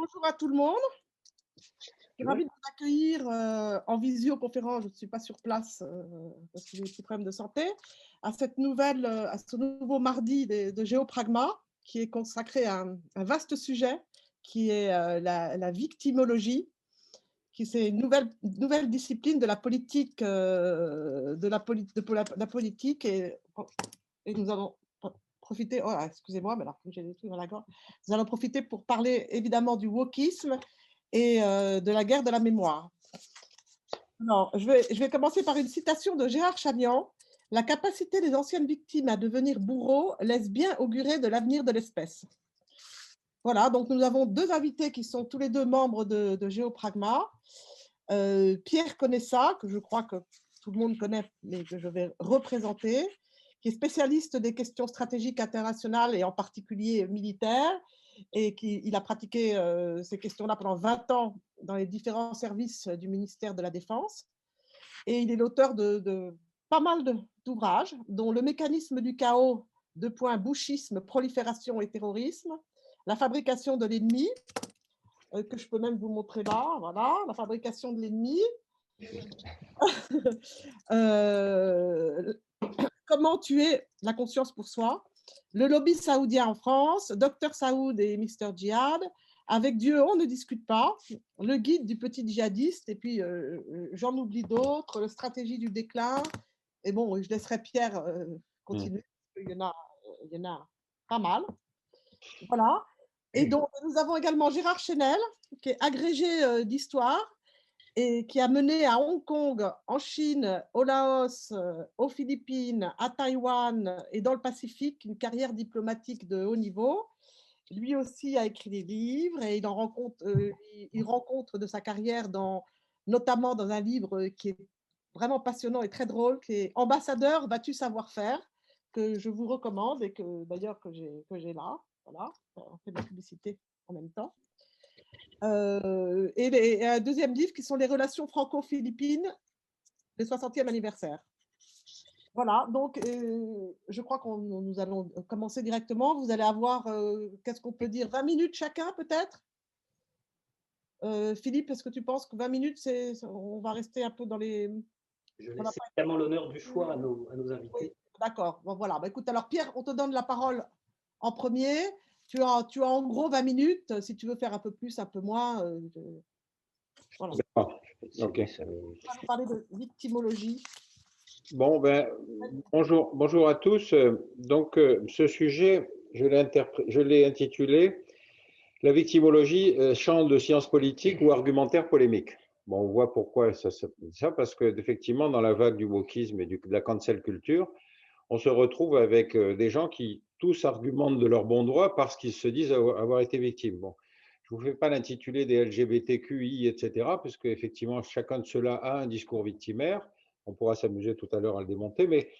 Bonjour à tout le monde. Je suis ravie de vous accueillir en visioconférence. Je ne suis pas sur place parce que j'ai des petits problèmes de santé. À ce nouveau mardi de Géopragma, qui est consacré à un vaste sujet qui est la victimologie, qui c'est une nouvelle discipline de la politique, la politique et nous allons profiter. Oh, excusez-moi, mais alors comme j'ai des trucs dans la gorge, nous allons profiter pour parler évidemment du wokisme et de la guerre de la mémoire. Alors, je vais commencer par une citation de Gérard Chagnan. La capacité des anciennes victimes à devenir bourreaux laisse bien augurer de l'avenir de l'espèce. Voilà, donc nous avons deux invités qui sont tous les deux membres de Géopragma. Pierre Conessa, que je crois que tout le monde connaît, mais que je vais représenter, qui est spécialiste des questions stratégiques internationales et en particulier militaires, et il a pratiqué ces questions-là pendant 20 ans dans les différents services du ministère de la Défense. Et il est l'auteur de pas mal d'ouvrages, dont Le mécanisme du chaos, bouchisme, prolifération et terrorisme, La fabrication de l'ennemi, que je peux même vous montrer là, voilà, La fabrication de l'ennemi. Comment tuer la conscience pour soi, Le lobby saoudien en France, Dr Saoud et Mr Djihad, Avec Dieu on ne discute pas, Le guide du petit djihadiste, et puis j'en oublie d'autres, La stratégie du déclin, et bon, je laisserai Pierre continuer, parce qu'il y en a pas mal. Voilà. Et donc, nous avons également Gérard Chenel, qui est agrégé d'histoire, et qui a mené à Hong Kong, en Chine, au Laos, aux Philippines, à Taïwan et dans le Pacifique, une carrière diplomatique de haut niveau. Lui aussi a écrit des livres et il rencontre de sa carrière notamment dans un livre qui est vraiment passionnant et très drôle, qui est Ambassadeur, vas-tu savoir faire, que je vous recommande et que d'ailleurs que j'ai là. Voilà, on fait de la publicité en même temps. Et un deuxième livre qui sont les relations franco-philippines, le 60e anniversaire. Voilà, donc je crois que nous allons commencer directement. Vous allez avoir, qu'est-ce qu'on peut dire, 20 minutes chacun peut-être. Philippe, est-ce que tu penses que 20 minutes, on va rester un peu dans les… Je laisse évidemment l'honneur du choix à nos invités. Oui, d'accord, bon, voilà. Bah, écoute, alors Pierre, on te donne la parole en premier. Tu as en gros 20 minutes. Si tu veux faire un peu plus, un peu moins. Voilà. Ok. On va nous parler de victimologie. Bon, bonjour à tous. Donc, ce sujet, je l'ai intitulé La victimologie, champ de sciences politiques ou argumentaire polémique. Bon, on voit pourquoi ça, parce que effectivement, dans la vague du wokisme et de la cancel culture, on se retrouve avec des gens qui tous argumentent de leur bon droit parce qu'ils se disent avoir été victimes. Bon, je ne vous fais pas l'intitulé des LGBTQI, etc., puisque effectivement, chacun de ceux-là a un discours victimaire. On pourra s'amuser tout à l'heure à le démonter, mais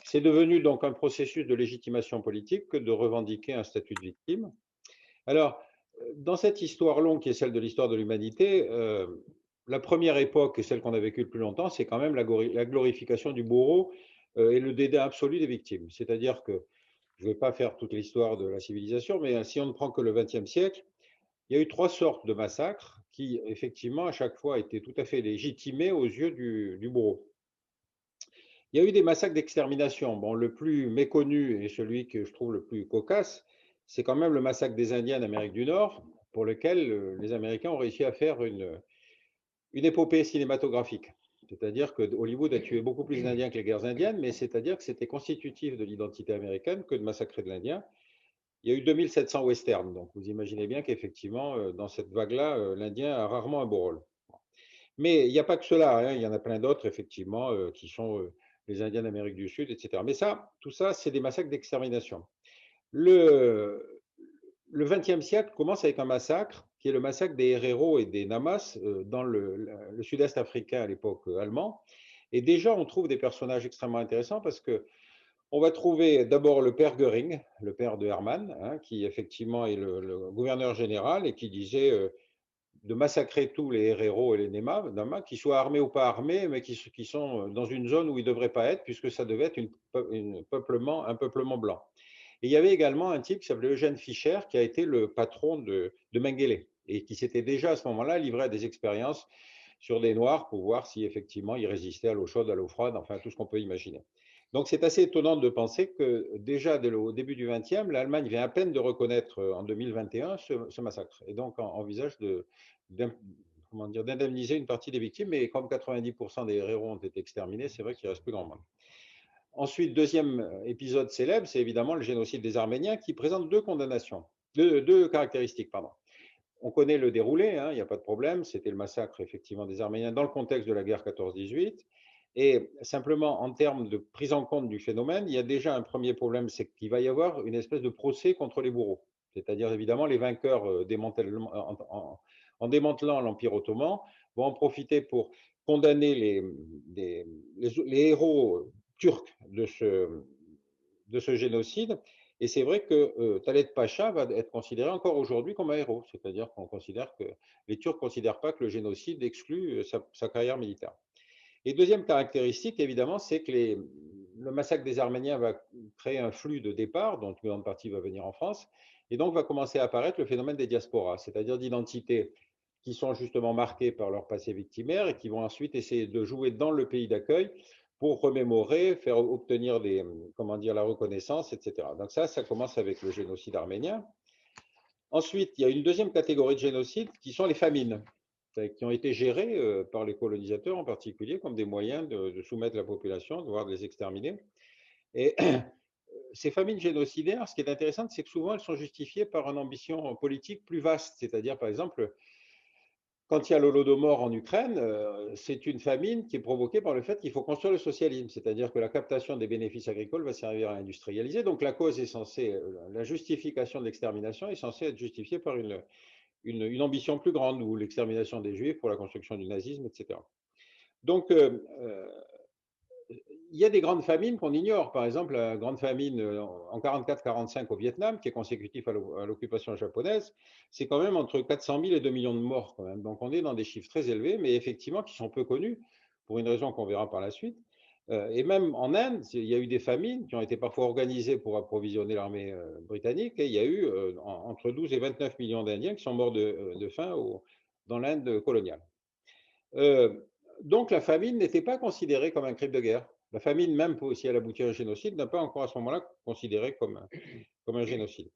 c'est devenu donc un processus de légitimation politique que de revendiquer un statut de victime. Alors, dans cette histoire longue qui est celle de l'histoire de l'humanité, la première époque et celle qu'on a vécue le plus longtemps, c'est quand même la glorification du bourreau et le dédain absolu des victimes. C'est-à-dire que, je ne vais pas faire toute l'histoire de la civilisation, mais si on ne prend que le XXe siècle, il y a eu trois sortes de massacres qui, effectivement, à chaque fois étaient tout à fait légitimés aux yeux du bourreau. Il y a eu des massacres d'extermination. Bon, le plus méconnu et celui que je trouve le plus cocasse, c'est quand même le massacre des Indiens d'Amérique du Nord, pour lequel les Américains ont réussi à faire une épopée cinématographique. C'est-à-dire que Hollywood a tué beaucoup plus d'Indiens que les guerres indiennes, mais c'est-à-dire que c'était constitutif de l'identité américaine que de massacrer de l'Indien. Il y a eu 2700 westerns, donc vous imaginez bien qu'effectivement, dans cette vague-là, l'Indien a rarement un beau rôle. Mais il n'y a pas que cela, hein, il y en a plein d'autres, effectivement, qui sont les Indiens d'Amérique du Sud, etc. Mais ça, tout ça, c'est des massacres d'extermination. Le XXe siècle commence avec un massacre, qui est le massacre des Herero et des Namas dans le sud-est africain à l'époque allemand. Et déjà, on trouve des personnages extrêmement intéressants parce que on va trouver d'abord le père Göring, le père de Hermann, hein, qui effectivement est le gouverneur général et qui disait de massacrer tous les Herero et les Namas, qu'ils soient armés ou pas armés, mais qui sont dans une zone où ils ne devraient pas être, puisque ça devait être un peuplement blanc. Et il y avait également un type qui s'appelait Eugène Fischer, qui a été le patron de Mengele, et qui s'était déjà à ce moment-là livré à des expériences sur des noirs pour voir si effectivement ils résistaient à l'eau chaude, à l'eau froide, enfin tout ce qu'on peut imaginer. Donc c'est assez étonnant de penser que déjà au début du XXe, l'Allemagne vient à peine de reconnaître en 2021 ce massacre, et donc envisage d'indemniser une partie des victimes, mais comme 90% des héros ont été exterminés, c'est vrai qu'il ne reste plus grand monde. Ensuite, deuxième épisode célèbre, c'est évidemment le génocide des Arméniens qui présente deux caractéristiques. Pardon. On connaît le déroulé, hein, il n'y a pas de problème, c'était le massacre effectivement des Arméniens dans le contexte de la guerre 14-18. Et simplement, en termes de prise en compte du phénomène, il y a déjà un premier problème, c'est qu'il va y avoir une espèce de procès contre les bourreaux. C'est-à-dire, évidemment, les vainqueurs en démantelant l'Empire ottoman vont en profiter pour condamner les héros turcs de ce génocide. Et c'est vrai que Talat Pacha va être considéré encore aujourd'hui comme un héros. C'est-à-dire qu'on considère que les Turcs ne considèrent pas que le génocide exclut sa carrière militaire. Et deuxième caractéristique, évidemment, c'est que le massacre des Arméniens va créer un flux de départ, dont une grande partie va venir en France, et donc va commencer à apparaître le phénomène des diasporas, c'est-à-dire d'identités qui sont justement marquées par leur passé victimaire et qui vont ensuite essayer de jouer dans le pays d'accueil pour remémorer, faire obtenir la reconnaissance, etc. Donc ça commence avec le génocide arménien. Ensuite, il y a une deuxième catégorie de génocide qui sont les famines, qui ont été gérés par les colonisateurs en particulier comme des moyens de soumettre la population, voire de les exterminer. Et ces famines génocidaires, ce qui est intéressant, c'est que souvent elles sont justifiées par une ambition politique plus vaste. C'est-à-dire, par exemple, quand il y a l'Holodomor en Ukraine, c'est une famine qui est provoquée par le fait qu'il faut construire le socialisme, c'est-à-dire que la captation des bénéfices agricoles va servir à industrialiser. Donc la cause est censée, la justification de l'extermination est censée être justifiée par une ambition plus grande, ou l'extermination des Juifs pour la construction du nazisme, etc. Donc, il y a des grandes famines qu'on ignore. Par exemple, la grande famine en 44-45 au Vietnam, qui est consécutive à l'occupation japonaise, c'est quand même entre 400 000 et 2 millions de morts quand même. Donc, on est dans des chiffres très élevés, mais effectivement qui sont peu connus, pour une raison qu'on verra par la suite. Et même en Inde, il y a eu des famines qui ont été parfois organisées pour approvisionner l'armée britannique, et il y a eu entre 12 et 29 millions d'Indiens qui sont morts de faim dans l'Inde coloniale. Donc la famine n'était pas considérée comme un crime de guerre. La famine, même si elle aboutit à un génocide, n'a pas encore à ce moment-là considéré comme un génocide.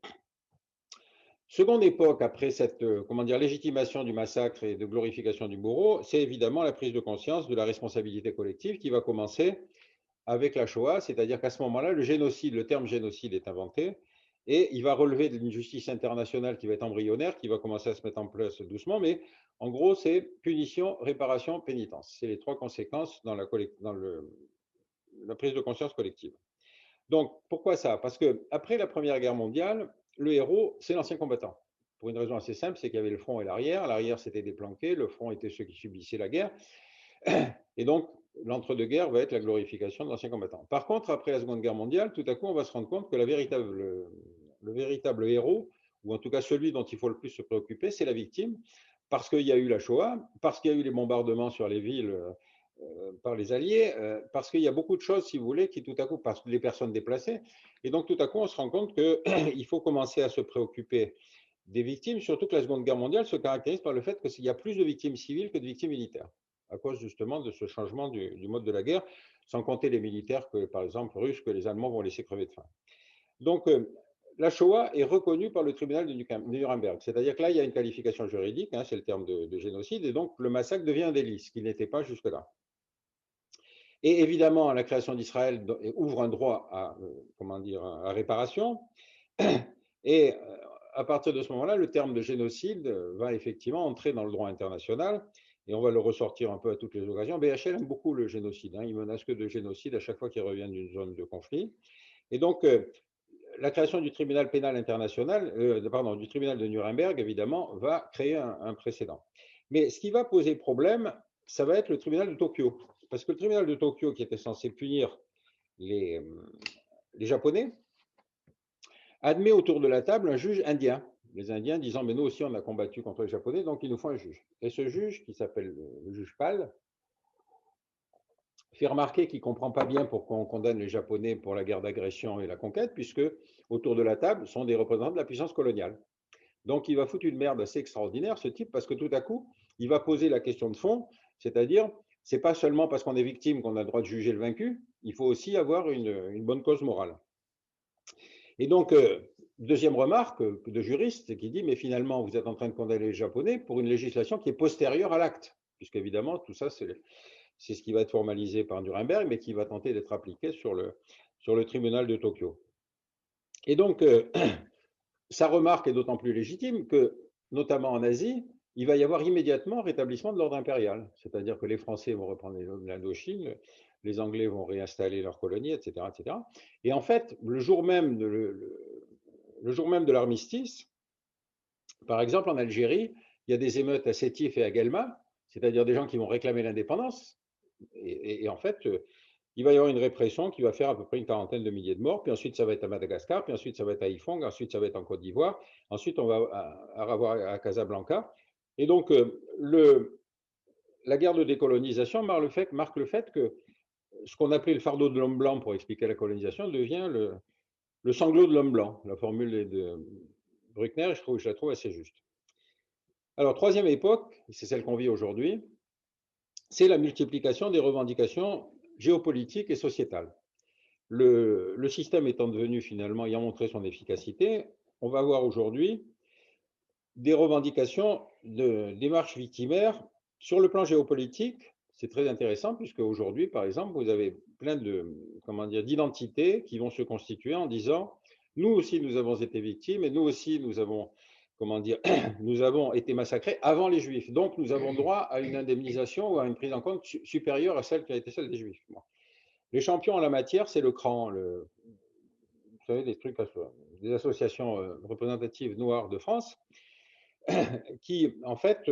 Seconde époque, après cette légitimation du massacre et de glorification du bourreau, c'est évidemment la prise de conscience de la responsabilité collective qui va commencer avec la Shoah, c'est-à-dire qu'à ce moment-là, le terme génocide est inventé, et il va relever d'une justice internationale qui va être embryonnaire, qui va commencer à se mettre en place doucement, mais en gros, c'est punition, réparation, pénitence. C'est les trois conséquences dans la prise de conscience collective. Donc, pourquoi ça? Parce qu'après la Première Guerre mondiale, le héros, c'est l'ancien combattant. Pour une raison assez simple, c'est qu'il y avait le front et l'arrière. L'arrière, c'était des planqués, le front était ceux qui subissaient la guerre. Et donc, l'entre-deux-guerres va être la glorification de l'ancien combattant. Par contre, après la Seconde Guerre mondiale, tout à coup, on va se rendre compte que le véritable héros, ou en tout cas celui dont il faut le plus se préoccuper, c'est la victime, parce qu'il y a eu la Shoah, parce qu'il y a eu les bombardements sur les villes par les Alliés, parce qu'il y a beaucoup de choses, si vous voulez, qui tout à coup, parce que les personnes déplacées, et donc tout à coup, on se rend compte qu'il faut commencer à se préoccuper des victimes, surtout que la Seconde Guerre mondiale se caractérise par le fait qu'il y a plus de victimes civiles que de victimes militaires, à cause justement de ce changement du mode de la guerre, sans compter les militaires, par exemple russes, que les Allemands vont laisser crever de faim. Donc, la Shoah est reconnue par le tribunal de Nuremberg, c'est-à-dire que là, il y a une qualification juridique, hein, c'est le terme de génocide, et donc le massacre devient un délit, ce qui n'était pas jusque-là. Et évidemment, la création d'Israël ouvre un droit à réparation, et à partir de ce moment-là, le terme de génocide va effectivement entrer dans le droit international, et on va le ressortir un peu à toutes les occasions. BHL aime beaucoup le génocide, hein, il ne menace que de génocide à chaque fois qu'il revient d'une zone de conflit. Et donc, la création du tribunal pénal international, du tribunal de Nuremberg, évidemment, va créer un précédent. Mais ce qui va poser problème, ça va être le tribunal de Tokyo. Parce que le tribunal de Tokyo, qui était censé punir les Japonais, admet autour de la table un juge indien. Les Indiens disant, mais nous aussi, on a combattu contre les Japonais, donc il nous faut un juge. Et ce juge, qui s'appelle le juge Pal, fait remarquer qu'il ne comprend pas bien pourquoi on condamne les Japonais pour la guerre d'agression et la conquête, puisque autour de la table sont des représentants de la puissance coloniale. Donc, il va foutre une merde assez extraordinaire, ce type, parce que tout à coup, il va poser la question de fond, c'est-à-dire, c'est pas seulement parce qu'on est victime qu'on a le droit de juger le vaincu, il faut aussi avoir une bonne cause morale. Et donc, deuxième remarque de juriste qui dit, mais finalement, vous êtes en train de condamner les Japonais pour une législation qui est postérieure à l'acte, puisqu'évidemment, tout ça, c'est ce qui va être formalisé par Nuremberg, mais qui va tenter d'être appliqué sur le tribunal de Tokyo. Et donc, sa remarque est d'autant plus légitime que, notamment en Asie, il va y avoir immédiatement rétablissement de l'ordre impérial. C'est-à-dire que les Français vont reprendre l'Indochine, les Anglais vont réinstaller leurs colonies, etc., etc. Et en fait, le jour même de l'armistice, par exemple en Algérie, il y a des émeutes à Sétif et à Guelma, c'est-à-dire des gens qui vont réclamer l'indépendance. Et en fait, il va y avoir une répression qui va faire à peu près une quarantaine de milliers de morts, puis ensuite ça va être à Madagascar, puis ensuite ça va être à Haiphong, ensuite ça va être en Côte d'Ivoire, ensuite on va avoir à Casablanca. Et donc la guerre de décolonisation marque le fait que ce qu'on appelait le fardeau de l'homme blanc pour expliquer la colonisation devient le sanglot de l'homme blanc. La formule de Bruckner, je la trouve assez juste. Alors, troisième époque, c'est celle qu'on vit aujourd'hui, c'est la multiplication des revendications géopolitiques et sociétales. Le système étant devenu finalement, ayant montré son efficacité, on va avoir aujourd'hui des revendications de démarches victimaires sur le plan géopolitique. C'est très intéressant puisque aujourd'hui, par exemple, vous avez plein d'identités qui vont se constituer en disant nous aussi nous avons été victimes et nous aussi nous avons nous avons été massacrés avant les Juifs. Donc nous avons droit à une indemnisation ou à une prise en compte supérieure à celle qui a été celle des Juifs. Les champions en la matière, c'est le CRAN, vous savez, des associations représentatives noires de France, qui en fait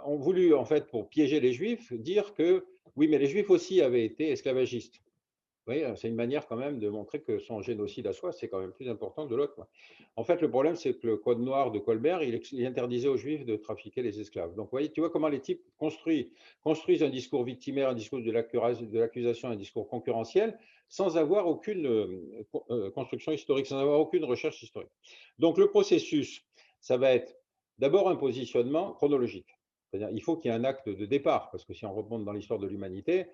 ont voulu, en fait, pour piéger les Juifs, dire que oui, mais les Juifs aussi avaient été esclavagistes. Vous voyez, c'est une manière quand même de montrer que son génocide à soi, c'est quand même plus important que de l'autre. En fait, le problème, c'est que le code noir de Colbert, il interdisait aux Juifs de trafiquer les esclaves. Donc, vous voyez, tu vois comment les types construisent un discours victimaire, un discours de l'accusation, un discours concurrentiel, sans avoir aucune construction historique, sans avoir aucune recherche historique. Donc, le processus, ça va être d'abord un positionnement chronologique. C'est-à-dire, il faut qu'il y ait un acte de départ, parce que si on remonte dans l'histoire de l'humanité,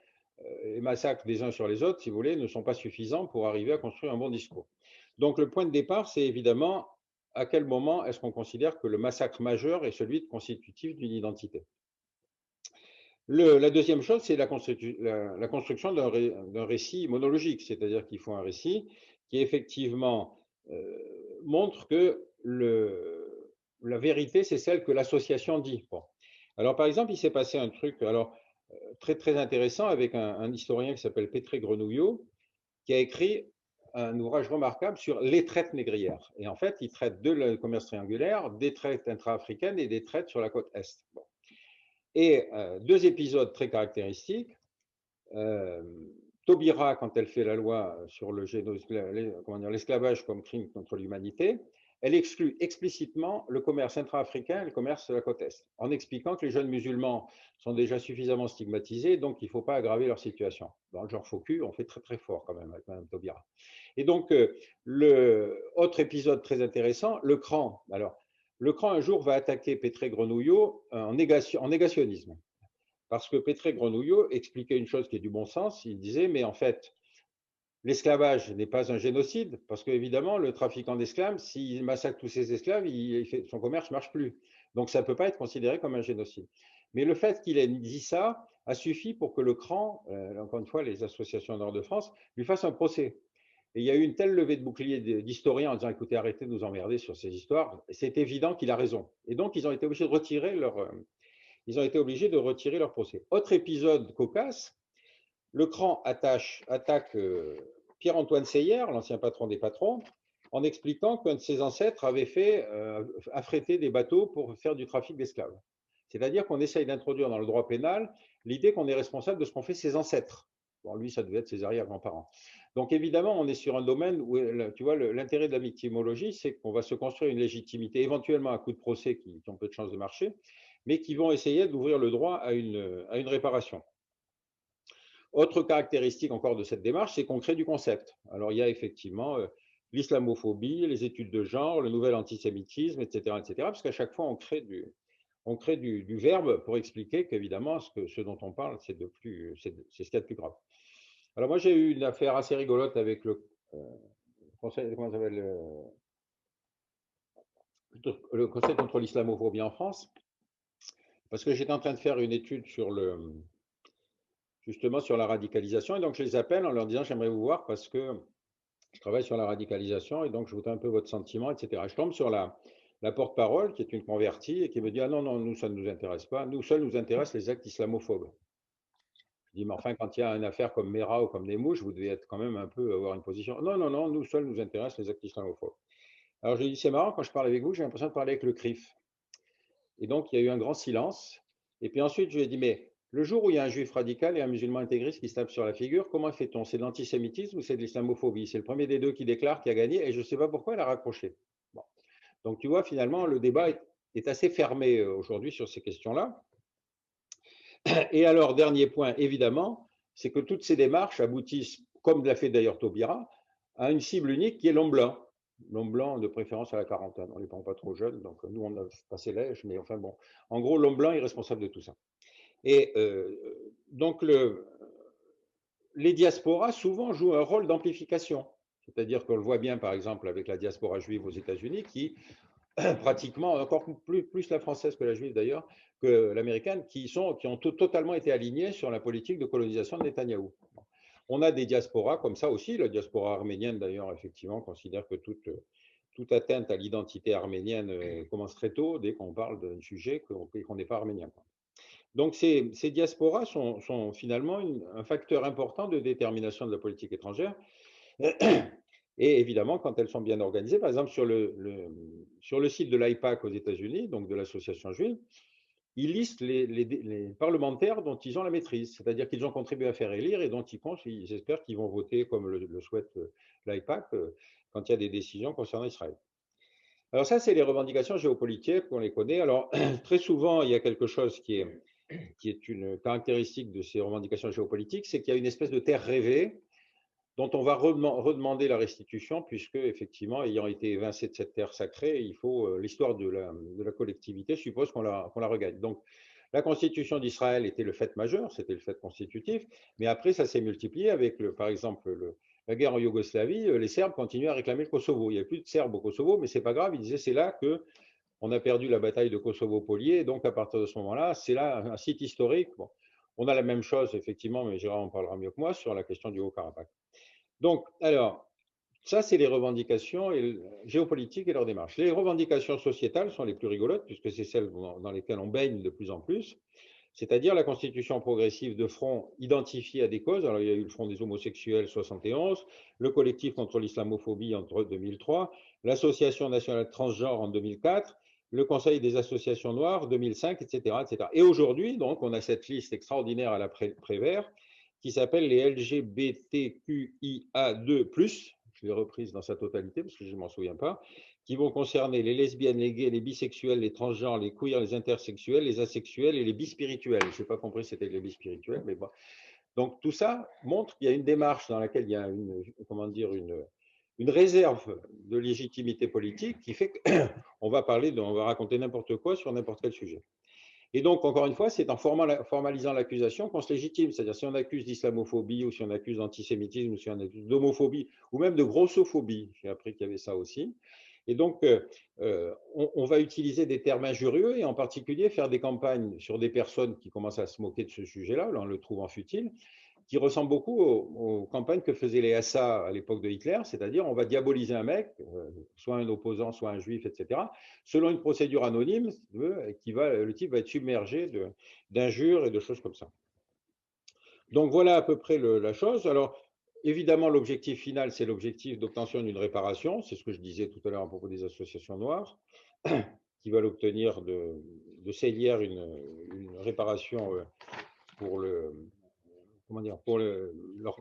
les massacres des uns sur les autres, si vous voulez, ne sont pas suffisants pour arriver à construire un bon discours. Donc le point de départ, c'est évidemment à quel moment est-ce qu'on considère que le massacre majeur est celui constitutif d'une identité. La deuxième chose, c'est la construction d'un récit monologique, c'est-à-dire qu'il faut un récit qui effectivement montre que la vérité, c'est celle que l'association dit. Bon. Alors par exemple, il s'est passé un truc très très intéressant avec un historien qui s'appelle Pétré Grenouillot, qui a écrit un ouvrage remarquable sur les traites négrières. Et en fait, il traite de le commerce triangulaire, des traites intra-africaines et des traites sur la côte Est. Bon. Et deux épisodes très caractéristiques. Taubira, quand elle fait la loi sur l'esclavage comme crime contre l'humanité, elle exclut explicitement le commerce intra-africain et le commerce de la côte Est, en expliquant que les jeunes musulmans sont déjà suffisamment stigmatisés, donc il ne faut pas aggraver leur situation. Dans le genre faux cul, on fait très très fort quand même avec Mme Taubira. Et donc, le autre épisode très intéressant, le CRAN. Alors, le CRAN un jour va attaquer Pétré Grenouillot en négationnisme. Parce que Pétré Grenouillot expliquait une chose qui est du bon sens, il disait, mais en fait, l'esclavage n'est pas un génocide, parce qu'évidemment, le trafiquant d'esclaves, s'il massacre tous ses esclaves, son commerce ne marche plus. Donc ça ne peut pas être considéré comme un génocide. Mais le fait qu'il ait dit ça a suffi pour que le CRAN, encore une fois, les associations nord de France, lui fassent un procès. Et il y a eu une telle levée de bouclier d'historiens en disant, écoutez, arrêtez de nous emmerder sur ces histoires, c'est évident qu'il a raison. Et donc, ils ont été obligés de retirer leur procès. Autre épisode cocasse, le CRAN attaque Pierre-Antoine Seyer, l'ancien patron des patrons, en expliquant qu'un de ses ancêtres avait affrété des bateaux pour faire du trafic d'esclaves. C'est-à-dire qu'on essaye d'introduire dans le droit pénal l'idée qu'on est responsable de ce qu'ont fait ses ancêtres. Bon, lui, ça devait être ses arrière-grands-parents. Donc évidemment, on est sur un domaine où, tu vois, l'intérêt de la victimologie, c'est qu'on va se construire une légitimité, éventuellement à coup de procès qui ont peu de chances de marcher, mais qui vont essayer d'ouvrir le droit à une réparation. Autre caractéristique encore de cette démarche, c'est qu'on crée du concept. Alors, il y a effectivement l'islamophobie, les études de genre, le nouvel antisémitisme, etc., parce qu'à chaque fois, on crée du verbe pour expliquer qu'évidemment, ce dont on parle, c'est ce qu'il y a de plus grave. Alors, moi, j'ai eu une affaire assez rigolote avec conseil, comment ça s'appelle, le Conseil contre l'islamophobie en France, parce que j'étais en train de faire une étude justement sur la radicalisation, et donc je les appelle en leur disant j'aimerais vous voir parce que je travaille sur la radicalisation et donc je voudrais un peu votre sentiment, etc. Je tombe sur la porte-parole qui est une convertie et qui me dit ah non, non, nous ça ne nous intéresse pas, nous seuls nous intéressent les actes islamophobes. Je dis mais enfin quand il y a une affaire comme Mera ou comme des mouches, vous devez être quand même un peu avoir une position. Non, non, non, nous seuls nous intéressent les actes islamophobes. Alors je lui dis c'est marrant, quand je parle avec vous, j'ai l'impression de parler avec le CRIF. Et donc, il y a eu un grand silence. Et puis ensuite, je lui ai dit, mais le jour où il y a un juif radical et un musulman intégriste qui se tape sur la figure, comment fait-on? C'est de l'antisémitisme ou c'est de l'islamophobie? C'est le premier des deux qui déclare, qui a gagné, et je ne sais pas pourquoi il a raccroché. Bon. Donc, tu vois, finalement, le débat est assez fermé aujourd'hui sur ces questions-là. Et alors, dernier point, évidemment, c'est que toutes ces démarches aboutissent, comme l'a fait d'ailleurs Taubira, à une cible unique qui est l'homme blanc. L'homme blanc de préférence à la quarantaine. On ne les prend pas trop jeunes, donc nous, on a passé l'âge, mais enfin bon. En gros, l'homme blanc est responsable de tout ça. Et donc, les diasporas souvent jouent un rôle d'amplification. C'est-à-dire qu'on le voit bien, par exemple, avec la diaspora juive aux États-Unis, qui pratiquement, encore plus la française que la juive d'ailleurs, que l'américaine, qui ont totalement été alignés sur la politique de colonisation de Netanyahou. On a des diasporas comme ça aussi. La diaspora arménienne, d'ailleurs, effectivement, considère que toute atteinte à l'identité arménienne commence très tôt, dès qu'on parle d'un sujet qu'on n'est pas arménien. Donc, ces diasporas sont finalement un facteur important de détermination de la politique étrangère. Et évidemment, quand elles sont bien organisées, par exemple, sur le site de l'AIPAC aux États-Unis, donc de l'association juive, ils listent les parlementaires dont ils ont la maîtrise, c'est-à-dire qu'ils ont contribué à faire élire et dont ils espèrent qu'ils vont voter comme le souhaite l'AIPAC quand il y a des décisions concernant Israël. Alors ça, c'est les revendications géopolitiques, on les connaît. Alors très souvent, il y a quelque chose qui est une caractéristique de ces revendications géopolitiques, c'est qu'il y a une espèce de terre rêvée dont on va redemander la restitution, puisque, effectivement, ayant été évincé de cette terre sacrée, l'histoire de la collectivité suppose qu'on la regagne. Donc, la constitution d'Israël était le fait majeur, c'était le fait constitutif, mais après, ça s'est multiplié avec, par exemple, la guerre en Yougoslavie. Les Serbes continuaient à réclamer le Kosovo. Il n'y avait plus de Serbes au Kosovo, mais ce n'est pas grave, ils disaient c'est là qu'on a perdu la bataille de Kosovo-Polier, donc à partir de ce moment-là, c'est là un site historique. Bon, on a la même chose, effectivement, mais Gérard en parlera mieux que moi, sur la question du Haut-Karabakh. Donc, alors, ça, c'est les revendications géopolitiques et leur démarche. Les revendications sociétales sont les plus rigolotes, puisque c'est celles dans lesquelles on baigne de plus en plus, c'est-à-dire la constitution progressive de fronts identifiés à des causes. Alors, il y a eu le Front des homosexuels 71, le collectif contre l'islamophobie entre 2003, l'Association nationale transgenre en 2004, le Conseil des associations noires 2005, etc., etc. Et aujourd'hui, donc, on a cette liste extraordinaire à la Prévert qui s'appelle les LGBTQIA2+, je l'ai reprise dans sa totalité parce que je ne m'en souviens pas, qui vont concerner les lesbiennes, les gays, les bisexuels, les transgenres, les queers, les intersexuels, les asexuels et les bispirituels. Je n'ai pas compris si c'était les bispirituels, mais bon. Donc tout ça montre qu'il y a une démarche dans laquelle il y a une réserve de légitimité politique qui fait qu'on va raconter n'importe quoi sur n'importe quel sujet. Et donc, encore une fois, c'est en formalisant l'accusation qu'on se légitime. C'est-à-dire, si on accuse d'islamophobie ou si on accuse d'antisémitisme ou si on accuse d'homophobie ou même de grossophobie, j'ai appris qu'il y avait ça aussi. Et donc, on va utiliser des termes injurieux et en particulier faire des campagnes sur des personnes qui commencent à se moquer de ce sujet-là, là on le trouvant futile, qui ressemble beaucoup aux campagnes que faisaient les SA à l'époque de Hitler, c'est-à-dire on va diaboliser un mec, soit un opposant, soit un juif, etc., selon une procédure anonyme, le type va être submergé d'injures et de choses comme ça. Donc voilà à peu près la chose. Alors, évidemment, l'objectif final, c'est l'objectif d'obtention d'une réparation, c'est ce que je disais tout à l'heure à propos des associations noires, qui veulent obtenir de Seylière une réparation pour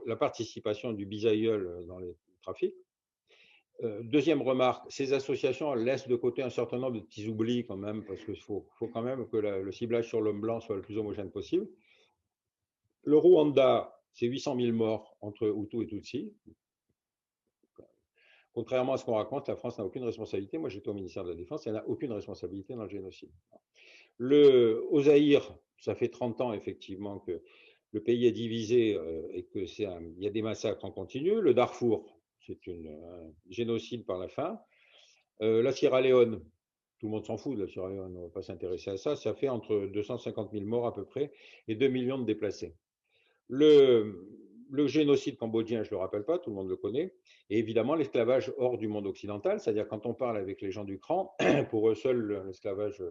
la participation du bisaïeul dans les trafics. Deuxième remarque, ces associations laissent de côté un certain nombre de petits oublis quand même, parce qu'il faut quand même que le ciblage sur l'homme blanc soit le plus homogène possible. Le Rwanda c'est 800 000 morts entre Hutus et Tutsis. Contrairement à ce qu'on raconte, la France n'a aucune responsabilité. Moi, j'étais au ministère de la Défense, elle n'a aucune responsabilité dans le génocide. Au Zaïre, ça fait 30 ans effectivement que le pays est divisé et qu'il y a des massacres en continu. Le Darfour, c'est un génocide par la faim. La Sierra Leone, tout le monde s'en fout de la Sierra Leone, on ne va pas s'intéresser à ça. Ça fait entre 250 000 morts à peu près et 2 millions de déplacés. Le génocide cambodgien, je ne le rappelle pas, tout le monde le connaît. Et évidemment, l'esclavage hors du monde occidental, c'est-à-dire quand on parle avec les gens du cran, pour eux seuls, l'esclavage,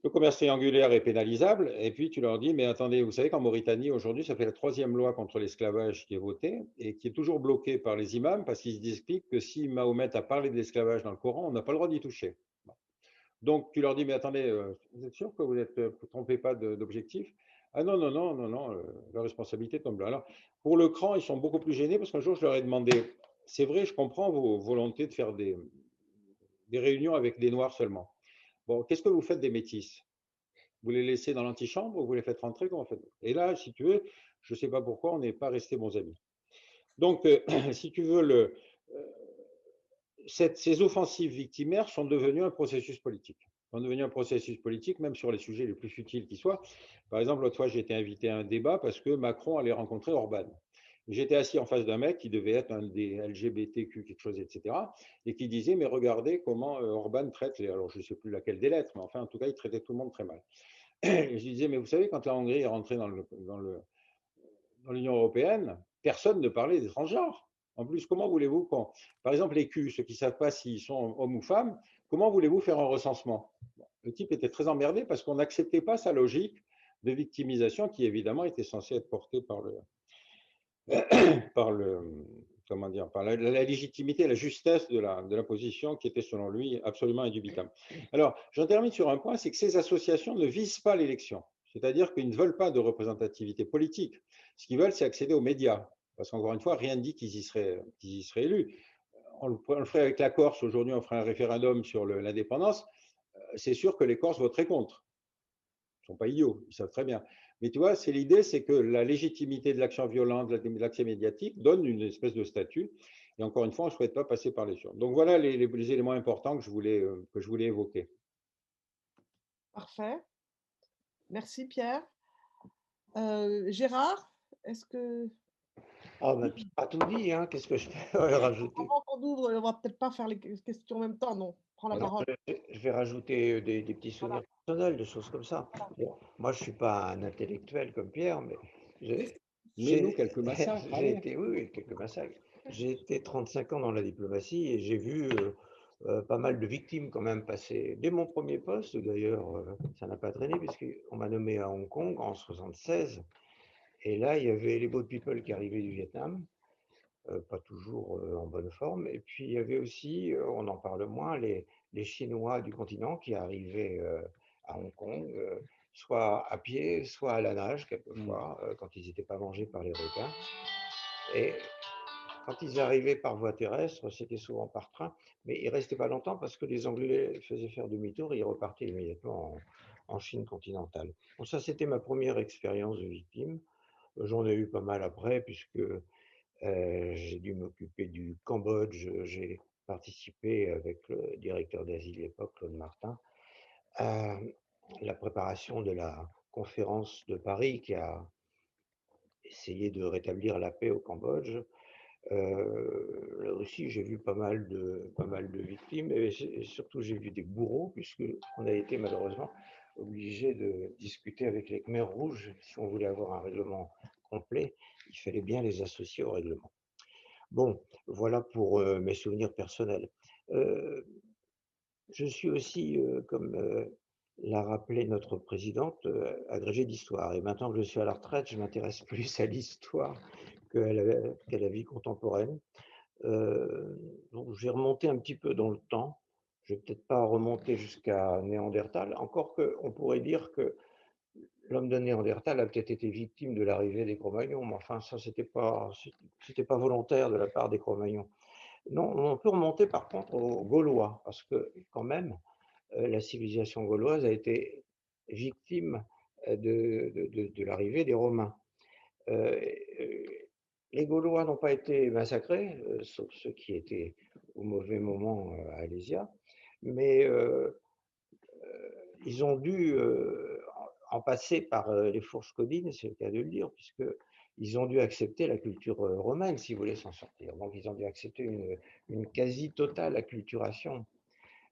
le commerce triangulaire est pénalisable. Et puis tu leur dis, mais attendez, vous savez qu'en Mauritanie, aujourd'hui, ça fait la 3e loi contre l'esclavage qui est votée et qui est toujours bloquée par les imams parce qu'ils expliquent que si Mahomet a parlé de l'esclavage dans le Coran, on n'a pas le droit d'y toucher. Donc tu leur dis, mais attendez, vous êtes sûr que vous ne vous trompez pas d'objectif? Ah non, non, non, non, non, la responsabilité tombe là. Alors, pour le cran, ils sont beaucoup plus gênés parce qu'un jour, je leur ai demandé, c'est vrai, je comprends vos volontés de faire des réunions avec des Noirs seulement. Bon, qu'est-ce que vous faites des métis? Vous les laissez dans l'antichambre ou vous les faites rentrer? Comment faites? Et là, si tu veux, je ne sais pas pourquoi on n'est pas restés bons amis. Donc, si tu veux, ces offensives victimaires sont devenues un processus politique. Sont devenues un processus politique, même sur les sujets les plus futiles qui soient. Par exemple, l'autre fois, j'ai été invité à un débat parce que Macron allait rencontrer Orban. J'étais assis en face d'un mec qui devait être un des LGBTQ, quelque chose, etc., et qui disait, mais regardez comment Orban traite alors je ne sais plus laquelle des lettres, mais enfin, en tout cas, il traitait tout le monde très mal. Et je disais, mais vous savez, quand la Hongrie est rentrée dans l'Union européenne, personne ne parlait des transgenres. En plus, comment voulez-vous qu'on… Par exemple, les Q, ceux qui ne savent pas s'ils sont hommes ou femmes, comment voulez-vous faire un recensement? Le type était très emmerdé parce qu'on n'acceptait pas sa logique de victimisation qui, évidemment, était censée être portée par comment dire, par la légitimité, la justesse de la position qui était, selon lui, absolument indubitable. Alors, j'en termine sur un point, c'est que ces associations ne visent pas l'élection. C'est-à-dire qu'ils ne veulent pas de représentativité politique. Ce qu'ils veulent, c'est accéder aux médias. Parce qu'encore une fois, rien ne dit qu'ils y seraient élus. On le ferait avec la Corse. Aujourd'hui, on ferait un référendum sur l'indépendance. C'est sûr que les Corses voteraient contre. Ils ne sont pas idiots, ils savent très bien. Mais tu vois, c'est l'idée, c'est que la légitimité de l'action violente, de l'action médiatique donne une espèce de statut. Et encore une fois, on ne souhaite pas passer par les urnes. Donc voilà les éléments importants que je voulais évoquer. Parfait. Merci Pierre. Gérard, est-ce que… Ah, ben, tu n'as pas tout dit, hein. Qu'est-ce que je peux rajouter? Avant qu'on ouvre, on va peut-être pas faire les questions en même temps, non. Prends la Alors, parole. je vais rajouter des petits souvenirs personnels, des choses comme ça. Bon, moi, je ne suis pas un intellectuel comme Pierre, mais Mais quelques massacres. j'ai été, oui, quelques massacres. J'ai été 35 ans dans la diplomatie et j'ai vu pas mal de victimes quand même passer. Dès mon premier poste, d'ailleurs, ça n'a pas traîné puisqu'on m'a nommé à Hong Kong en 76. Et là, il y avait les boat people qui arrivaient du Vietnam. Pas toujours en bonne forme. Et puis, il y avait aussi, on en parle moins, les Chinois du continent qui arrivaient à Hong Kong, soit à pied, soit à la nage, quelquefois, quand ils n'étaient pas mangés par les requins. Et quand ils arrivaient par voie terrestre, c'était souvent par train, mais ils ne restaient pas longtemps parce que les Anglais faisaient faire demi-tour et ils repartaient immédiatement en Chine continentale. Donc ça, c'était ma première expérience de victime. J'en ai eu pas mal après, puisque j'ai dû m'occuper du Cambodge. J'ai participé avec le directeur d'asile à l'époque, Claude Martin, à la préparation de la conférence de Paris qui a essayé de rétablir la paix au Cambodge. Là aussi, j'ai vu pas mal de victimes et surtout j'ai vu des bourreaux puisqu'on a été malheureusement obligé de discuter avec les Khmers rouges. Si on voulait avoir un règlement complet, il fallait bien les associer au règlement. Bon, voilà pour mes souvenirs personnels. Je suis aussi, comme l'a rappelé notre présidente, agrégé d'histoire. Et maintenant que je suis à la retraite, je m'intéresse plus à l'histoire qu'à la vie contemporaine. Donc j'ai remonté un petit peu dans le temps. Je ne vais peut-être pas remonter jusqu'à Néandertal, encore qu'on pourrait dire que l'homme de Néandertal a peut-être été victime de l'arrivée des Cro-Magnons, mais enfin ça, c'était pas volontaire de la part des Cro-Magnons. Non, on peut remonter par contre aux Gaulois, parce que quand même, la civilisation gauloise a été victime de l'arrivée des Romains. Euh, euh, les Gaulois n'ont pas été massacrés, sauf ceux qui étaient au mauvais moment à Alésia, mais ils ont dû en passer par les fourches codines, c'est le cas de le dire, puisqu'ils ont dû accepter la culture romaine s'ils voulaient s'en sortir. Donc ils ont dû accepter une quasi-totale acculturation.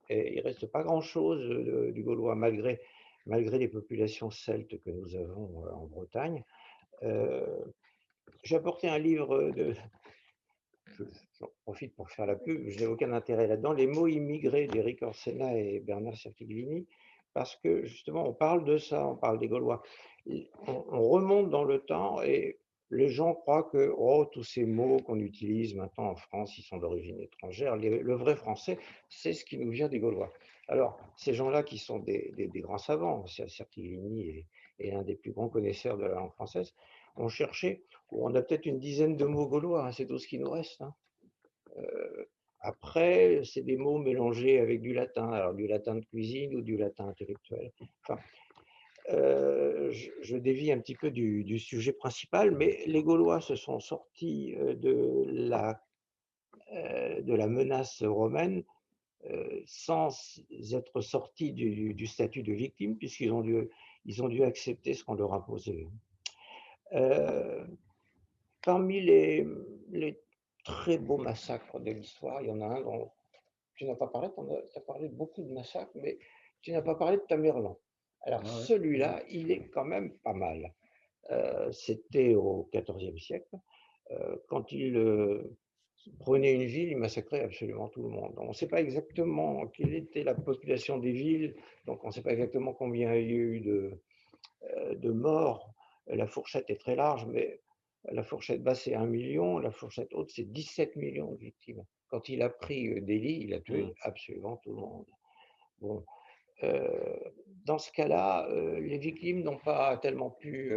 Et il ne reste pas grand-chose du gaulois, malgré les populations celtes que nous avons en Bretagne. J'ai apporté un livre j'en profite pour faire la pub, je n'ai aucun intérêt là-dedans, Les mots immigrés d'Éric Orsena et Bernard Certiglini, parce que justement, on parle de ça, on parle des Gaulois. On remonte dans le temps et les gens croient que tous ces mots qu'on utilise maintenant en France, ils sont d'origine étrangère. Le vrai français, c'est ce qui nous vient des Gaulois. Alors, ces gens-là qui sont des grands savants, Certiglini est un des plus grands connaisseurs de la langue française, ont cherché, on a peut-être une dizaine de mots gaulois, hein, c'est tout ce qui nous reste. Hein. Après, c'est des mots mélangés avec du latin, alors du latin de cuisine ou du latin intellectuel. Enfin, je dévie un petit peu du sujet principal, mais les Gaulois se sont sortis de la menace romaine sans être sortis du statut de victime, puisqu'ils ont dû accepter ce qu'on leur imposait. Parmi les très beaux massacres de l'histoire, il y en a un dont tu n'as pas parlé, tu as parlé beaucoup de massacres, mais tu n'as pas parlé de Tamerlan. Alors celui-là, il est quand même pas mal. C'était au XIVe siècle. Quand il prenait une ville, il massacrait absolument tout le monde. On ne sait pas exactement quelle était la population des villes, donc on ne sait pas exactement combien il y a eu de morts. La fourchette est très large, mais la fourchette basse, c'est 1 million, la fourchette haute, c'est 17 millions de victimes. Quand il a pris Delhi, il a tué absolument tout le monde. Bon, dans ce cas-là, les victimes n'ont pas tellement pu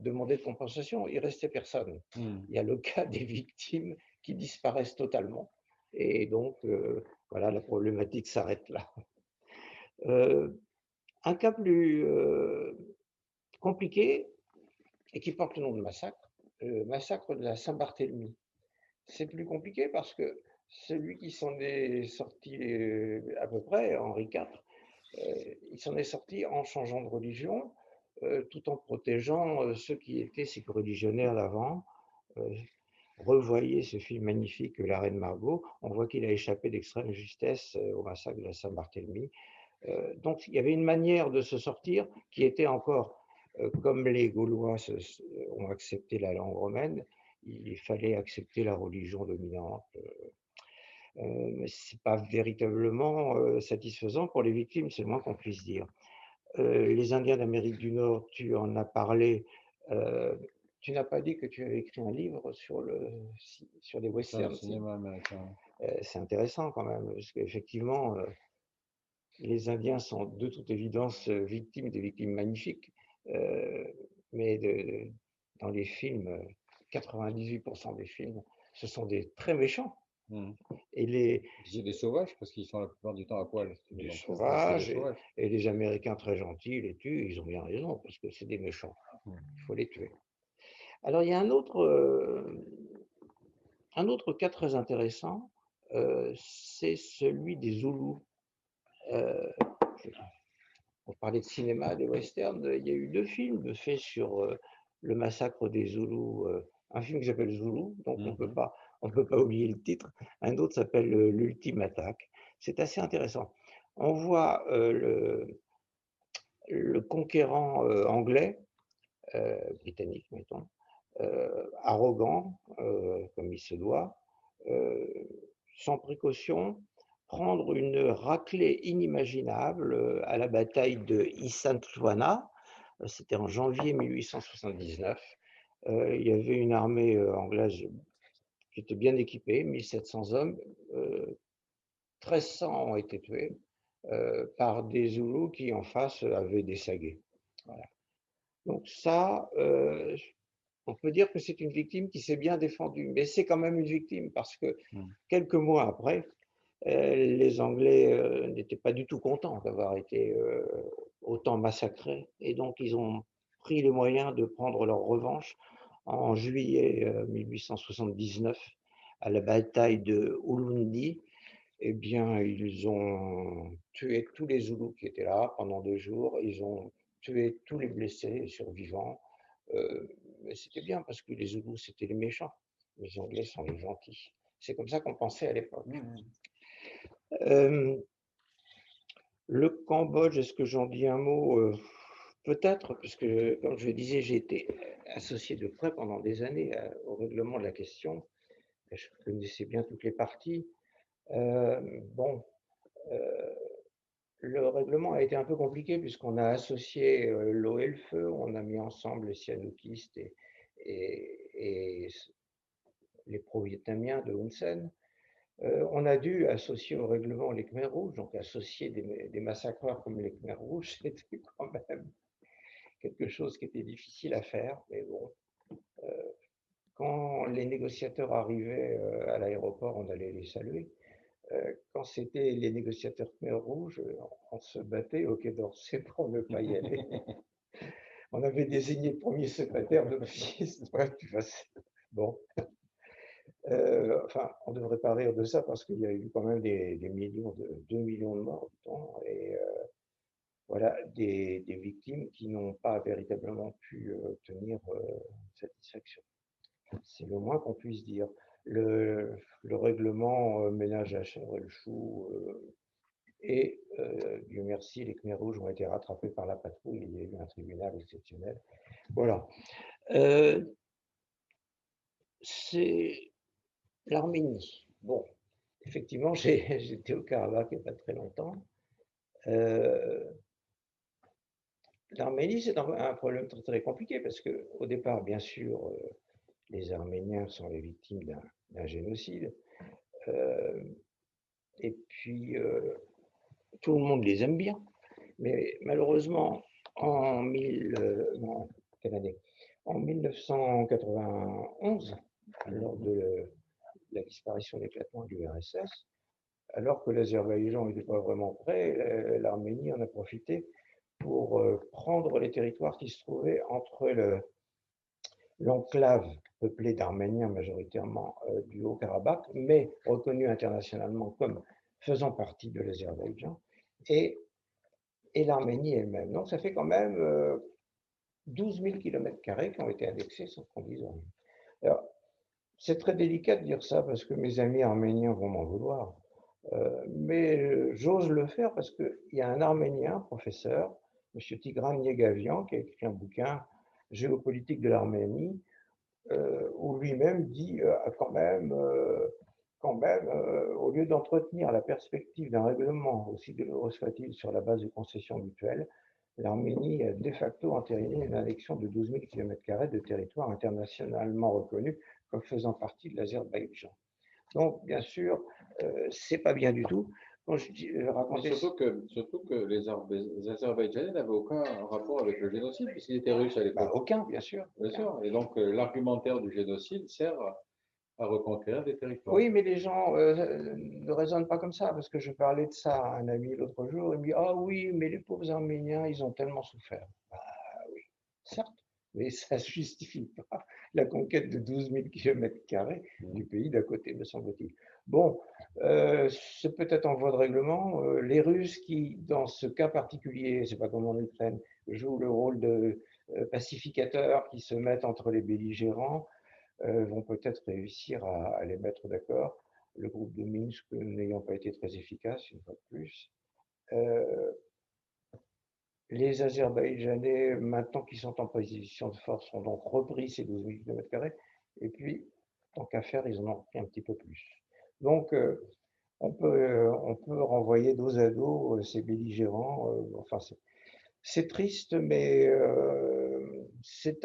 demander de compensation, il restait personne. Il y a le cas des victimes qui disparaissent totalement. Et donc, voilà, la problématique s'arrête là. Un cas plus compliqué, et qui porte le nom de massacre, le massacre de la Saint-Barthélemy. C'est plus compliqué parce que celui qui s'en est sorti à peu près, Henri IV, il s'en est sorti en changeant de religion, tout en protégeant ceux qui étaient ses coreligionnaires d'avant. Revoyez ce film magnifique, La Reine Margot, on voit qu'il a échappé d'extrême justesse au massacre de la Saint-Barthélemy. Donc il y avait une manière de se sortir qui était encore, comme les Gaulois ont accepté la langue romaine, il fallait accepter la religion dominante. Mais ce n'est pas véritablement satisfaisant pour les victimes, c'est le moins qu'on puisse dire. Les Indiens d'Amérique du Nord, tu en as parlé. Tu n'as pas dit que tu avais écrit un livre sur les westerns. Le cinéma américain. C'est intéressant quand même, parce qu'effectivement, les Indiens sont de toute évidence victimes, des victimes magnifiques, mais dans les films, 98% des films, ce sont des très méchants. Et c'est des sauvages, parce qu'ils sont la plupart du temps à poil. Des sauvages, et les Américains très gentils les tuent, ils ont bien raison, parce que c'est des méchants. Il faut les tuer. Alors, il y a un autre cas très intéressant, c'est celui des Zoulous. Pour parler de cinéma, des westerns, il y a eu 2 films faits sur le massacre des Zoulous. Un film qui s'appelle Zoulou, donc on ne peut pas oublier le titre. Un autre s'appelle L'Ultime Attaque. C'est assez intéressant. On voit le conquérant anglais, britannique, mettons, arrogant, comme il se doit, sans précaution, prendre une raclée inimaginable à la bataille de Isandlwana. C'était en janvier 1879. Il y avait une armée anglaise qui était bien équipée, 1700 hommes. 1300 ont été tués par des Zoulous qui, en face, avaient des saguets. Voilà. Donc ça, on peut dire que c'est une victime qui s'est bien défendue, mais c'est quand même une victime parce que quelques mois après, les Anglais n'étaient pas du tout contents d'avoir été autant massacrés et donc ils ont pris les moyens de prendre leur revanche en juillet 1879, à la bataille de Ulundi, eh bien, ils ont tué tous les Zoulous qui étaient là pendant 2 jours. Ils ont tué tous les blessés et survivants. Mais c'était bien parce que les Zoulous, c'était les méchants. Les Anglais sont les gentils. C'est comme ça qu'on pensait à l'époque. Le Cambodge, est-ce que j'en dis un mot? Peut-être, parce que, comme je le disais, j'ai été associé de près pendant des années au règlement de la question. Je connaissais bien toutes les parties. Bon, le règlement a été un peu compliqué puisqu'on a associé l'eau et le feu, on a mis ensemble les cyanokistes et les pro-vietnamiens de Hun Sen. On a dû associer au règlement les Khmers rouges, donc associer des massacreurs comme les Khmers rouges, c'était quand même quelque chose qui était difficile à faire, mais bon. Quand les négociateurs arrivaient à l'aéroport, on allait les saluer. Quand c'était les négociateurs Khmer rouges, on se battait au Quai d'Orsay pour ne pas y aller. On avait désigné le premier secrétaire de l'office. Bon. Enfin, on ne devrait pas rire de ça parce qu'il y a eu quand même des millions 2 millions de morts et voilà, des victimes qui n'ont pas véritablement pu obtenir satisfaction. C'est le moins qu'on puisse dire. Le règlement ménage la chèvre et le chou, et Dieu merci, les Khmers rouges ont été rattrapés par la patrouille, il y a eu un tribunal exceptionnel. Voilà. C'est l'Arménie. Bon, effectivement, j'étais au Karabakh il n'y a pas très longtemps. L'Arménie, c'est un problème très, très compliqué parce qu'au départ, bien sûr, les Arméniens sont les victimes d'un génocide. Et puis, tout le monde les aime bien. Mais malheureusement, en 1991, lors de la disparition, l'éclatement de l'URSS, alors que l'Azerbaïdjan n'était pas vraiment prêt, l'Arménie en a profité pour prendre les territoires qui se trouvaient entre l'enclave peuplée d'Arméniens majoritairement du Haut-Karabakh, mais reconnue internationalement comme faisant partie de l'Azerbaïdjan, et l'Arménie elle-même. Donc ça fait quand même 12 000 km² qui ont été annexés sans qu'on dise rien. Alors, c'est très délicat de dire ça parce que mes amis arméniens vont m'en vouloir. Mais j'ose le faire parce qu'il y a un Arménien, professeur, M. Tigran Yegavian, qui a écrit un bouquin Géopolitique de l'Arménie, où lui-même dit au lieu d'entretenir la perspective d'un règlement, aussi douloureux soit-il, sur la base de concessions mutuelles, l'Arménie a de facto entériné une annexion de 12 000 km² de territoire internationalement reconnu comme faisant partie de l'Azerbaïdjan. Donc, bien sûr, c'est pas bien du tout. Quand je racontais... surtout que les Azerbaïdjanais n'avaient aucun rapport avec le génocide, puisqu'ils étaient russes à l'époque. Aucun, bien sûr. Bien sûr. Et donc, l'argumentaire du génocide sert à reconquérir des territoires. Oui, mais les gens ne raisonnent pas comme ça, parce que je parlais de ça à un ami l'autre jour, il me dit « Ah oui, mais les pauvres Arméniens, ils ont tellement souffert. » Oui, certes, mais ça ne justifie pas la conquête de 12 000 km² du pays d'à côté, me semble-t-il. Bon, c'est peut-être en voie de règlement. Les Russes qui, dans ce cas particulier, c'est pas comme en Ukraine, jouent le rôle de pacificateurs qui se mettent entre les belligérants, vont peut-être réussir à les mettre d'accord. Le groupe de Minsk n'ayant pas été très efficace, une fois de plus. Les Azerbaïdjanais, maintenant qu'ils sont en position de force, ont donc repris ces 12 000 km², et puis, tant qu'à faire, ils en ont repris un petit peu plus. Donc, on peut renvoyer dos à dos ces belligérants. Enfin, c'est triste, mais c'est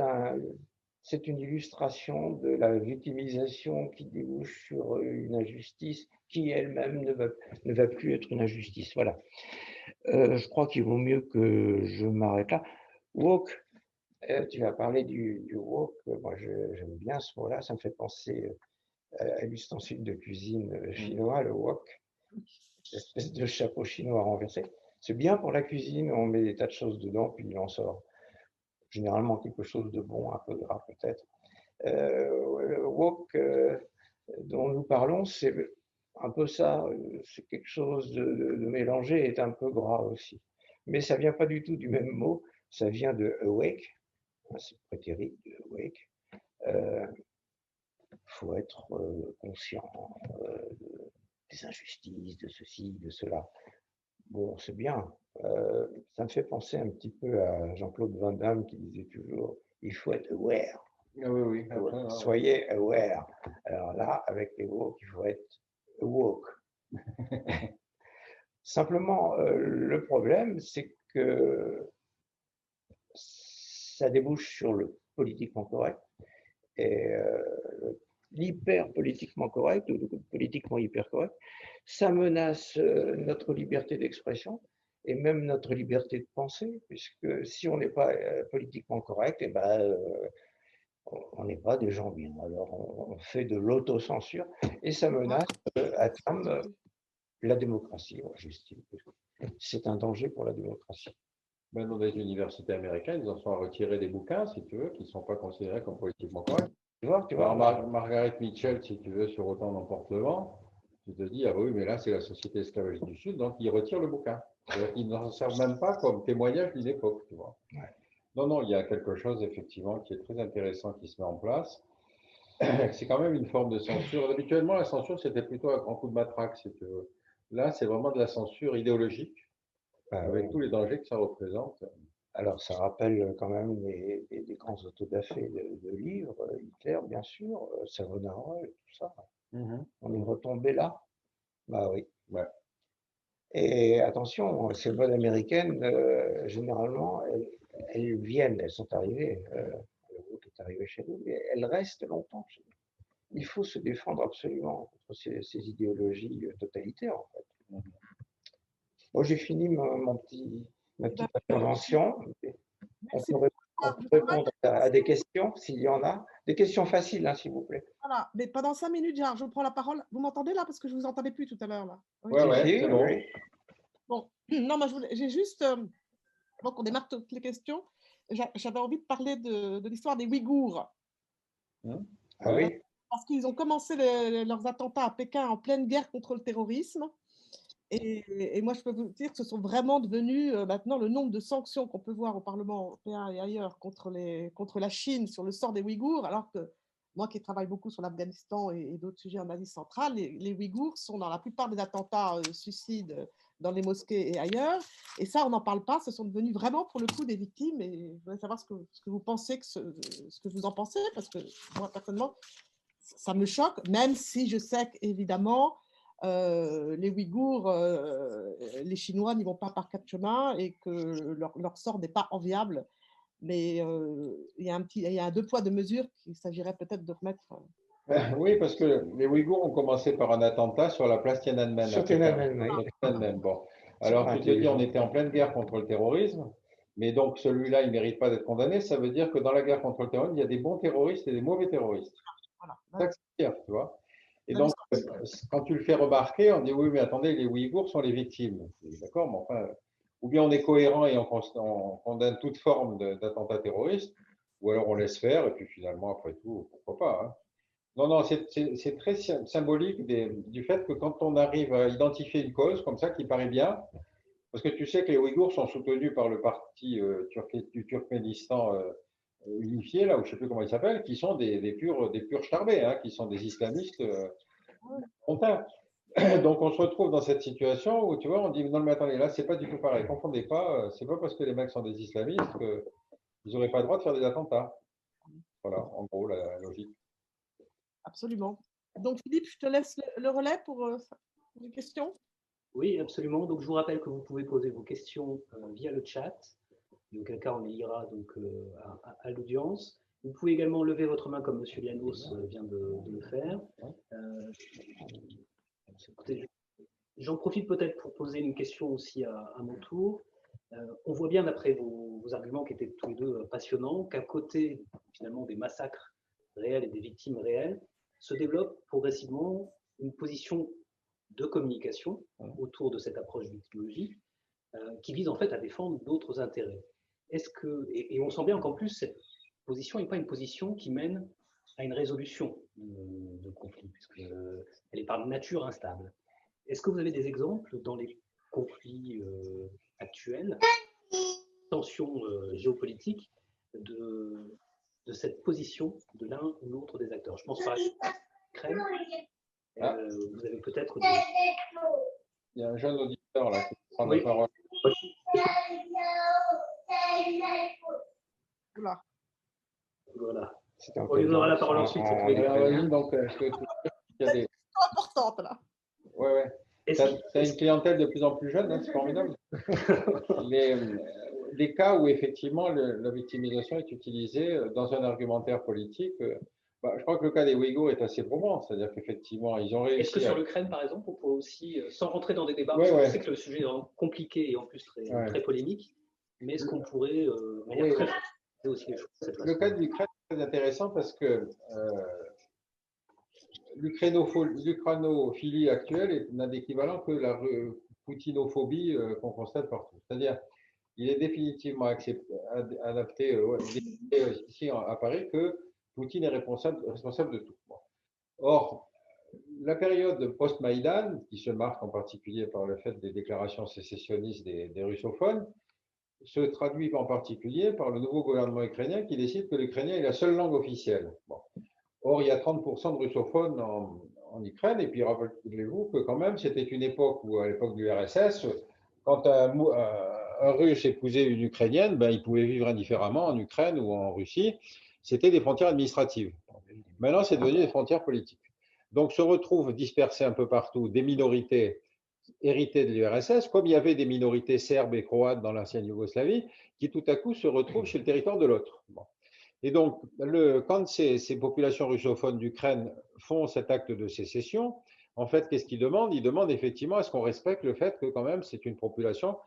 une illustration de la victimisation qui débouche sur une injustice qui elle-même ne va plus être une injustice. Voilà. Je crois qu'il vaut mieux que je m'arrête là. Wok, tu as parlé du wok. Moi, j'aime bien ce mot-là. Ça me fait penser à l'ustensile de cuisine chinois, le wok, espèce de chapeau chinois renversé. C'est bien pour la cuisine. On met des tas de choses dedans, puis il en sort généralement quelque chose de bon, un peu gras peut-être. Le woke dont nous parlons, c'est un peu ça, c'est quelque chose de mélangé et un peu gras aussi. Mais ça vient pas du tout du même mot, ça vient de awake, c'est prétérit de awake. Faut être conscient des injustices, de ceci, de cela. Bon, c'est bien. Ça me fait penser un petit peu à Jean-Claude Van Damme qui disait toujours, il faut être aware. Ah oui, oui. Après, Soyez aware. Alors là, avec les woke, il faut être woke. Simplement, le problème, c'est que ça débouche sur le politiquement correct. Et l'hyper politiquement correct ou le politiquement hyper correct, ça menace notre liberté d'expression et même notre liberté de penser, puisque si on n'est pas politiquement correct, eh ben, on n'est pas des gens bien. Alors on fait de l'autocensure et ça menace à terme la démocratie, j'estime. C'est un danger pour la démocratie. ben, dans les universités américaines, ils en sont à retirer des bouquins, si tu veux, qui ne sont pas considérés comme politiquement corrects. Tu vois, Alors, Margaret Mitchell, si tu veux, sur Autant n'emporte le vent, tu te dis, ah oui, mais là, c'est la société esclavagiste du Sud, donc ils retirent le bouquin. Ils n'en servent même pas comme témoignage d'une époque, tu vois. Ouais. Non, non, il y a quelque chose, effectivement, qui est très intéressant qui se met en place. C'est quand même une forme de censure. Habituellement, la censure, c'était plutôt un grand coup de matraque, si tu veux. Là, c'est vraiment de la censure idéologique, avec oui. tous les dangers que ça représente. Alors, ça rappelle quand même des grands autodafés de livres, Hitler, bien sûr, Savonarole, tout ça. On est retombé là. Bah oui. Ouais. Et attention, ces vols américaines, généralement, elles sont arrivées, le groupe est arrivé chez nous, mais elles restent longtemps chez nous. Il faut se défendre absolument contre ces idéologies totalitaires, en fait. Bon, j'ai fini ma petite intervention. On peut répondre à des questions, s'il y en a. Des questions faciles, hein, s'il vous plaît. Voilà, mais pendant 5 minutes, Gérard, je prends la parole. Vous m'entendez là? Parce que je ne vous entendais plus tout à l'heure. Là. Oui. Ouais, ouais, c'est bon. Oui. Bon, non, moi, j'ai juste, avant qu'on démarre toutes les questions, j'avais envie de parler de l'histoire des Ouïghours. Ah oui. Parce qu'ils ont commencé leurs attentats à Pékin en pleine guerre contre le terrorisme. Et moi, je peux vous dire que ce sont vraiment devenus maintenant le nombre de sanctions qu'on peut voir au Parlement européen et ailleurs contre la Chine sur le sort des Ouïghours, alors que moi qui travaille beaucoup sur l'Afghanistan et d'autres sujets en Asie centrale, les Ouïghours sont dans la plupart des attentats suicides dans les mosquées et ailleurs. Et ça, on n'en parle pas. Ce sont devenus vraiment, pour le coup, des victimes. Et je voudrais savoir ce que vous pensez, ce que vous en pensez, parce que moi, personnellement, ça me choque, même si je sais qu'évidemment, les Ouïghours, les Chinois n'y vont pas par quatre chemins et que leur sort n'est pas enviable. Mais il y a un deux poids, deux mesures qu'il s'agirait peut-être de remettre. Oui, parce que les Ouïghours ont commencé par un attentat sur la place Tiananmen. Sur Tiananmen, oui. Tiananmen, bon. Alors, tu te dis, on était en pleine guerre contre le terrorisme, mais donc celui-là, il ne mérite pas d'être condamné. Ça veut dire que dans la guerre contre le terrorisme, il y a des bons terroristes et des mauvais terroristes. Voilà. C'est ça que c'est dire, tu vois. Et donc, quand tu le fais remarquer, on dit oui, mais attendez, les Ouïghours sont les victimes. D'accord, mais enfin, ou bien on est cohérent et on condamne toute forme d'attentat terroriste, ou alors on laisse faire, et puis finalement, après tout, pourquoi pas. Hein. Non, non, c'est très symbolique du fait que quand on arrive à identifier une cause comme ça qui paraît bien, parce que tu sais que les Ouïghours sont soutenus par le parti du Turkménistan unifié, là, ou je ne sais plus comment il s'appelle, qui sont des purs starbés, hein, qui sont des islamistes frontales. Donc on se retrouve dans cette situation où, tu vois, on dit non, mais attendez, là, c'est pas du tout pareil. Confondez pas, c'est pas parce que les mecs sont des islamistes qu'ils n'auraient pas le droit de faire des attentats. Voilà, en gros, la logique. Absolument. Donc, Philippe, je te laisse le relais pour les questions. Oui, absolument. Donc, je vous rappelle que vous pouvez poser vos questions via le chat. Donc, quelqu'un on les lira donc, à l'audience. Vous pouvez également lever votre main comme M. Lianos vient de le faire. J'en profite peut-être pour poser une question aussi à mon tour. On voit bien d'après vos arguments qui étaient tous les deux passionnants qu'à côté finalement des massacres réels et des victimes réelles se développe progressivement une position de communication autour de cette approche victimologique qui vise en fait à défendre d'autres intérêts. Est-ce que, et on sent bien qu'en plus cette position n'est pas une position qui mène à une résolution de conflits, puisqu'elle est par nature instable. Est-ce que vous avez des exemples dans les conflits actuels, tensions géopolitiques, de cette position de l'un ou l'autre des acteurs? Je pense par exemple à l'Ukraine. Vous avez peut-être des... Il y a un jeune auditeur là qui prend Oui. la parole. Oula. Voilà. C'était en On lui donnera la parole ensuite. C'est tous les deux. Vas-y, donc, est-ce que il y a des... Importante là. Ouais, ouais. Tu as une clientèle de plus en plus jeune, hein, c'est formidable. Les cas où effectivement la victimisation est utilisée dans un argumentaire politique, je crois que le cas des Ouïghours est assez probant, c'est-à-dire qu'effectivement, ils ont réussi. Est-ce que sur l'Ukraine, par exemple, on pourrait aussi, sans rentrer dans des débats, Ouais, parce que je sais que le sujet est vraiment compliqué et en plus très polémique, mais est-ce qu'on pourrait très aussi les choses de cette façon? Le cas de l'Ukraine est très intéressant parce que l'ukrainophilie actuelle n'a d'équivalent que la poutinophobie qu'on constate partout. C'est-à-dire, il est définitivement adapté ici à Paris que Poutine est responsable de tout. Bon. Or, la période post-Maïdan, qui se marque en particulier par le fait des déclarations sécessionnistes des russophones, se traduit en particulier par le nouveau gouvernement ukrainien qui décide que l'ukrainien est la seule langue officielle. Bon. Or, il y a 30% de russophones en Ukraine, et puis rappelez-vous que quand même, c'était une époque où, à l'époque du RSS, quand un Russe épousait une Ukrainienne, il pouvait vivre indifféremment en Ukraine ou en Russie. C'était des frontières administratives. Maintenant, c'est devenu des frontières politiques. Donc, se retrouvent dispersées un peu partout des minorités héritées de l'URSS, comme il y avait des minorités serbes et croates dans l'ancienne Yougoslavie, qui tout à coup se retrouvent sur le territoire de l'autre. Bon. Et donc, quand ces populations russophones d'Ukraine font cet acte de sécession, en fait, qu'est-ce qu'ils demandent? Ils demandent effectivement à ce qu'on respecte le fait que quand même c'est une population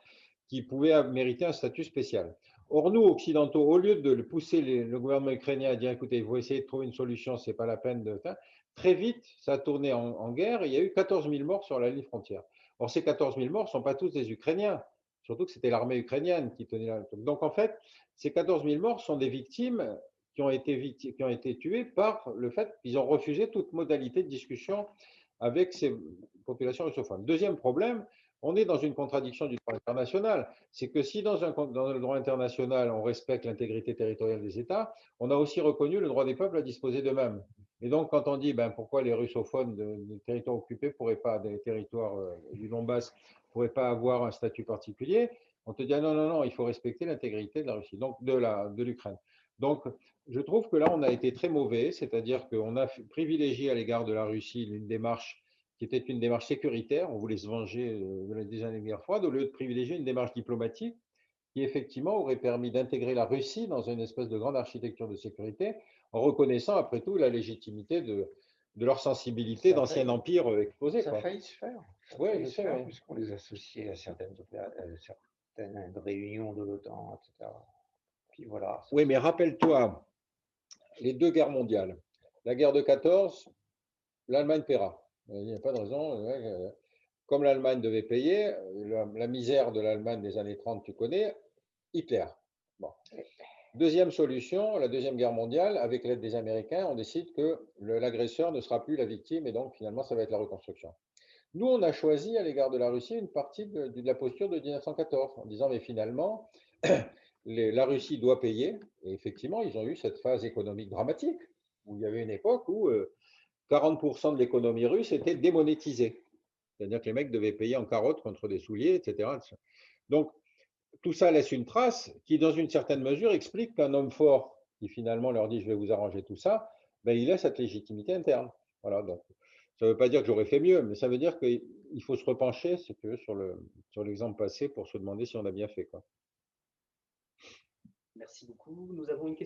qui pouvait mériter un statut spécial. Or, nous, occidentaux, au lieu de pousser le gouvernement ukrainien à dire, écoutez, il faut essayer de trouver une solution, ce n'est pas la peine de... Très vite, ça a tourné en guerre et il y a eu 14 000 morts sur la ligne frontière. Or, ces 14 000 morts ne sont pas tous des Ukrainiens, surtout que c'était l'armée ukrainienne qui tenait la... Donc, en fait, ces 14 000 morts sont des victimes qui ont été tuées par le fait qu'ils ont refusé toute modalité de discussion avec ces populations russophones. Deuxième problème, on est dans une contradiction du droit international. C'est que si dans le droit international, on respecte l'intégrité territoriale des États, on a aussi reconnu le droit des peuples à disposer d'eux-mêmes. Et donc, quand on dit pourquoi les russophones des territoires occupés pourraient pas, des territoires du Donbass, ne pourraient pas avoir un statut particulier, on te dit non, non, non, il faut respecter l'intégrité de la Russie, donc de l'Ukraine. Donc, je trouve que là, on a été très mauvais, c'est-à-dire qu'on a privilégié à l'égard de la Russie une démarche qui était une démarche sécuritaire, on voulait se venger des années de guerre froide, au lieu de privilégier une démarche diplomatique qui, effectivement, aurait permis d'intégrer la Russie dans une espèce de grande architecture de sécurité, en reconnaissant, après tout, la légitimité de leur sensibilité d'ancien empire exposé. Ça a failli se faire. Oui, puisqu'on les associait à certaines réunions de l'OTAN, etc. Puis voilà. Oui, mais rappelle-toi, les deux guerres mondiales. La guerre de 14, l'Allemagne paiera. Il n'y a pas de raison. Comme l'Allemagne devait payer, la misère de l'Allemagne des années 30, tu connais, Hitler. Bon. Deuxième solution, la Deuxième Guerre mondiale, avec l'aide des Américains, on décide que l'agresseur ne sera plus la victime et donc finalement ça va être la reconstruction. Nous, on a choisi à l'égard de la Russie une partie de la posture de 1914 en disant mais finalement la Russie doit payer, et effectivement ils ont eu cette phase économique dramatique où il y avait une époque où 40% de l'économie russe était démonétisée. C'est-à-dire que les mecs devaient payer en carottes contre des souliers, etc. Donc, tout ça laisse une trace qui, dans une certaine mesure, explique qu'un homme fort qui finalement leur dit « je vais vous arranger tout ça », il a cette légitimité interne. Voilà, donc, ça ne veut pas dire que j'aurais fait mieux, mais ça veut dire qu'il faut se repencher sur l'exemple passé pour se demander si on a bien fait. Merci beaucoup. Nous avons une question.